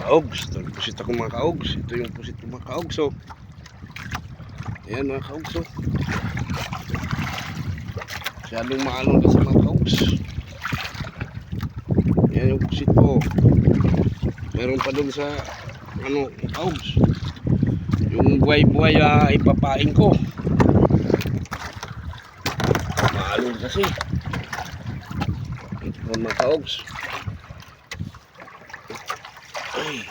kaogs. Pusit ako mga kaogs. Ito yung pusit ko mga kaogs. So, ayan mga kaogs. So, masyadong maalon kasi mga kaogs. Ayan yung pusit ko. Meron pa doon sa ano kaogs. Yung buhay-buhay ipapain ko. Maalon kasi. Ito mga kaogs. Ay,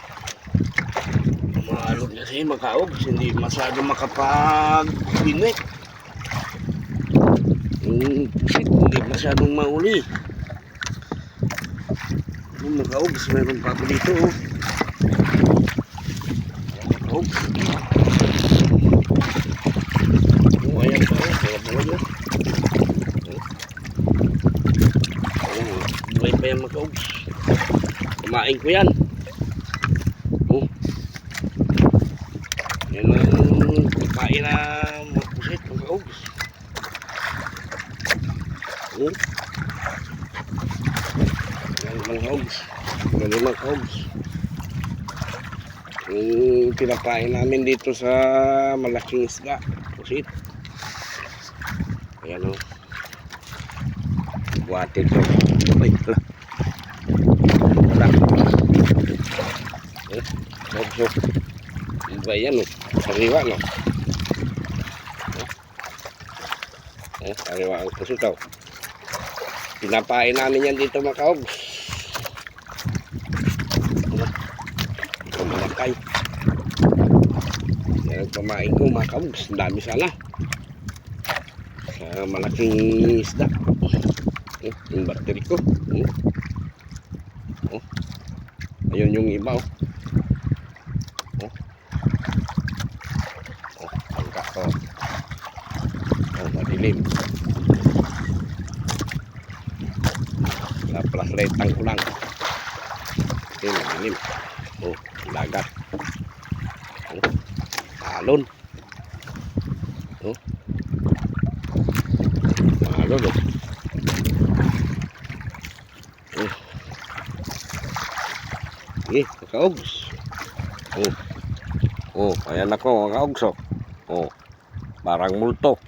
maalon kasi mga kaogs. Hindi masyado makapag-pinwit. Yung pusit hindi masyadong mauli. Mga kaogs, meron pa ako dito. Mga kaogs. Ayan pa. Buhay na. Buhay pa yan mga kaogs. Kumain ko yan. Yan ang pagkain na mga pusit mga kaogs. Yan mga kaogs. Yan mga kaogs. Yung pinapain namin dito sa malaking isda. Pusit. Ayan o. Buhatin ko. Ay, wala. Wala. Kaogs o. Iba yan o. Sariwa no. Sariwa ang pusit o. Pinapain namin yan dito mga kaogs. Ito malakay. Yan ang pamain ko mga kaogs. Ang dami sana. Sa malaking isda. Yung battery ko. Ayun yung iba o. Angka ko. Madilim. Flashlightan ko lang. Okay, madilim. Dagat. Alon. Alon o. Kaogs. Ayan ako mga kaogs. Parang multo.